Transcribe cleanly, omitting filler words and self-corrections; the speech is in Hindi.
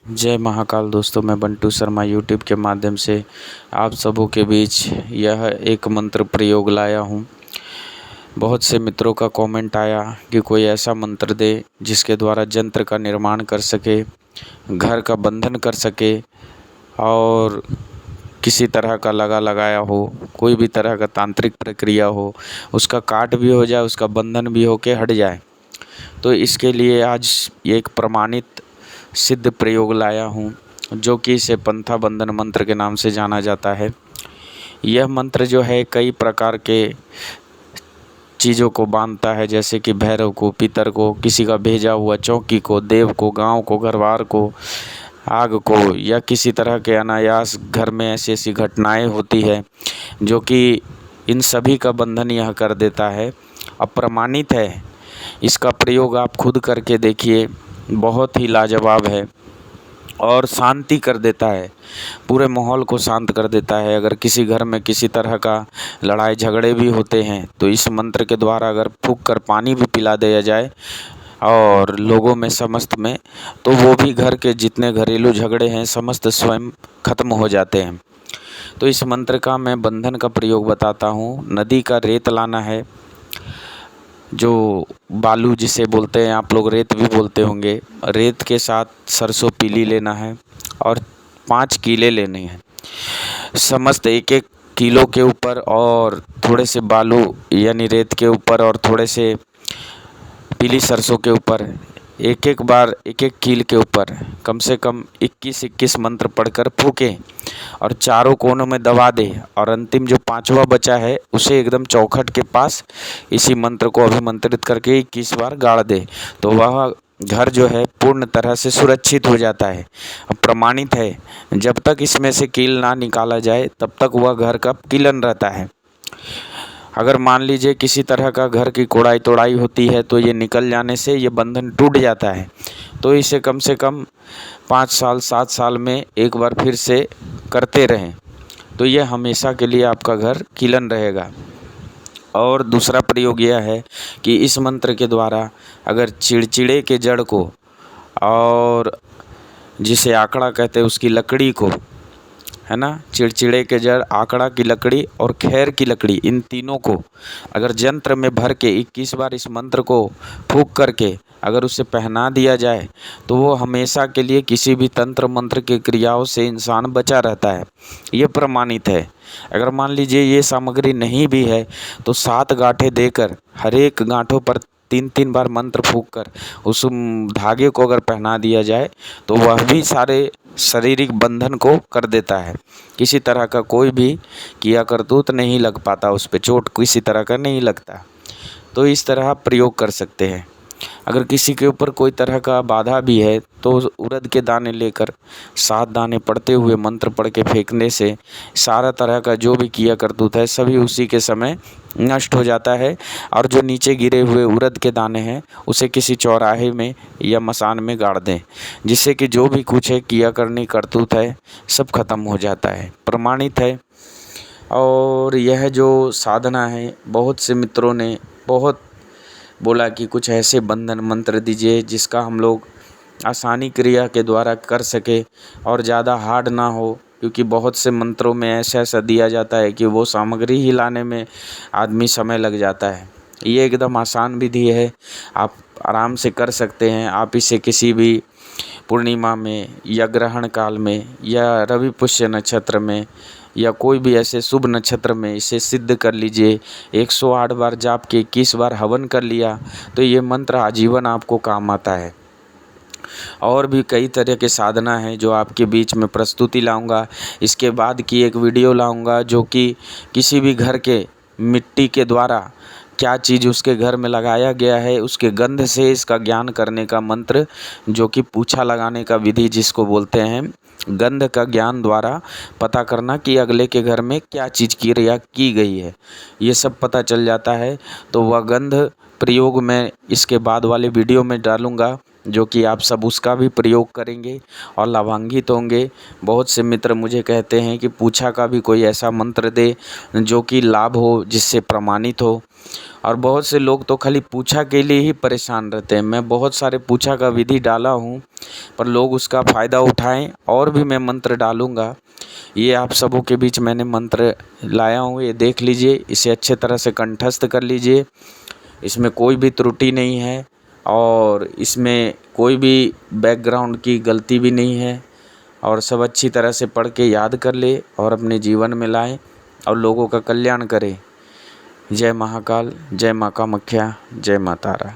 जय महाकाल दोस्तों, मैं बंटू शर्मा यूट्यूब के माध्यम से आप सबों के बीच यह एक मंत्र प्रयोग लाया हूँ। बहुत से मित्रों का कमेंट आया कि कोई ऐसा मंत्र दे जिसके द्वारा यंत्र का निर्माण कर सके, घर का बंधन कर सके और किसी तरह का लगाया हो, कोई भी तरह का तांत्रिक प्रक्रिया हो, उसका काट भी हो जाए, उसका बंधन भी हो के हट जाए। तो इसके लिए आज एक प्रमाणित सिद्ध प्रयोग लाया हूँ, जो कि इसे पंथा बंधन मंत्र के नाम से जाना जाता है। यह मंत्र जो है कई प्रकार के चीज़ों को बांधता है, जैसे कि भैरव को, पितर को, किसी का भेजा हुआ चौकी को, देव को, गांव को, घरवार को, आग को, या किसी तरह के अनायास घर में ऐसी ऐसी घटनाएं होती है जो कि इन सभी का बंधन यह कर देता है। अप्रमाणित है, इसका प्रयोग आप खुद करके देखिए, बहुत ही लाजवाब है और शांति कर देता है, पूरे माहौल को शांत कर देता है। अगर किसी घर में किसी तरह का लड़ाई झगड़े भी होते हैं तो इस मंत्र के द्वारा अगर फूंक कर पानी भी पिला दिया जाए और लोगों में समस्त में, तो वो भी घर के जितने घरेलू झगड़े हैं समस्त स्वयं खत्म हो जाते हैं। तो इस मंत्र का मैं बंधन का प्रयोग बताता हूँ। नदी का रेत लाना है, जो बालू जिसे बोलते हैं, आप लोग रेत भी बोलते होंगे। रेत के साथ सरसों पीली लेना है और 5 कीले लेने हैं। समस्त एक एक किलो के ऊपर और थोड़े से बालू यानी रेत के ऊपर और थोड़े से पीली सरसों के ऊपर एक एक बार एक एक कील के ऊपर कम से कम 21 मंत्र पढ़कर फूकें और चारों कोनों में दबा दे और अंतिम जो 5वां बचा है उसे एकदम चौखट के पास इसी मंत्र को अभिमंत्रित करके 21 बार गाड़ दे, तो वह घर जो है पूर्ण तरह से सुरक्षित हो जाता है। प्रमाणित है, जब तक इसमें से कील ना निकाला जाए तब तक वह घर का कीलन रहता है। अगर मान लीजिए किसी तरह का घर की कोड़ाई तोड़ाई होती है तो ये निकल जाने से ये बंधन टूट जाता है। तो इसे कम से कम 5 साल 7 साल में एक बार फिर से करते रहें, तो ये हमेशा के लिए आपका घर कीलन रहेगा। और दूसरा प्रयोग यह है कि इस मंत्र के द्वारा अगर चिड़चिड़े के जड़ को और जिसे आकड़ा कहते हैं उसकी लकड़ी को, है ना, चिड़चिड़े के जड़, आकड़ा की लकड़ी और खैर की लकड़ी, इन तीनों को अगर यंत्र में भर के 21 बार इस मंत्र को फूंक करके अगर उसे पहना दिया जाए तो वो हमेशा के लिए किसी भी तंत्र मंत्र की क्रियाओं से इंसान बचा रहता है। ये प्रमाणित है। अगर मान लीजिए ये सामग्री नहीं भी है तो 7 गांठें देकर हर एक गांठों पर 3-3 बार मंत्र फूंक कर उस धागे को अगर पहना दिया जाए तो वह भी सारे शारीरिक बंधन को कर देता है। किसी तरह का कोई भी किया करतूत नहीं लग पाता, उस पर चोट किसी तरह का नहीं लगता। तो इस तरह आप प्रयोग कर सकते हैं। अगर किसी के ऊपर कोई तरह का बाधा भी है तो उड़द के दाने लेकर 7 दाने पड़ते हुए मंत्र पढ़ के फेंकने से सारा तरह का जो भी किया करतूत है सभी उसी के समय नष्ट हो जाता है। और जो नीचे गिरे हुए उड़द के दाने हैं उसे किसी चौराहे में या मसान में गाड़ दें, जिससे कि जो भी कुछ है किया करनी करतूत है सब खत्म हो जाता है। प्रमाणित है। और यह जो साधना है, बहुत से मित्रों ने बहुत बोला कि कुछ ऐसे बंधन मंत्र दीजिए जिसका हम लोग आसानी क्रिया के द्वारा कर सके और ज़्यादा हार्ड ना हो, क्योंकि बहुत से मंत्रों में ऐसा ऐसा दिया जाता है कि वो सामग्री ही लाने में आदमी समय लग जाता है। ये एकदम आसान विधि है, आप आराम से कर सकते हैं। आप इसे किसी भी पूर्णिमा में या ग्रहण काल में या रवि पुष्य नक्षत्र में या कोई भी ऐसे शुभ नक्षत्र में इसे सिद्ध कर लीजिए। 108 बार जाप के 21 बार हवन कर लिया तो ये मंत्र आजीवन आपको काम आता है। और भी कई तरह के साधना है जो आपके बीच में प्रस्तुति लाऊंगा। इसके बाद की एक वीडियो लाऊंगा जो कि किसी भी घर के मिट्टी के द्वारा क्या चीज़ उसके घर में लगाया गया है उसके गंध से इसका ज्ञान करने का मंत्र, जो कि पूछा लगाने का विधि जिसको बोलते हैं, गंध का ज्ञान द्वारा पता करना कि अगले के घर में क्या चीज़ क्रिया की गई है, ये सब पता चल जाता है। तो वह गंध प्रयोग मैं इसके बाद वाले वीडियो में डालूंगा। जो कि आप सब उसका भी प्रयोग करेंगे और लाभान्वित होंगे। बहुत से मित्र मुझे कहते हैं कि पूछा का भी कोई ऐसा मंत्र दे जो कि लाभ हो, जिससे प्रमाणित हो। और बहुत से लोग तो खाली पूछा के लिए ही परेशान रहते हैं। मैं बहुत सारे पूछा का विधि डाला हूँ, पर लोग उसका फ़ायदा उठाएं। और भी मैं मंत्र डालूँगा। ये आप सबों के बीच मैंने मंत्र लाया हूँ, ये देख लीजिए, इसे अच्छे तरह से कंठस्थ कर लीजिए। इसमें कोई भी त्रुटि नहीं है और इसमें कोई भी बैकग्राउंड की गलती भी नहीं है। और सब अच्छी तरह से पढ़ के याद कर ले और अपने जीवन में लाएं और लोगों का कल्याण करें। जय महाकाल, जय माँ कामाख्या, जय माँ तारा।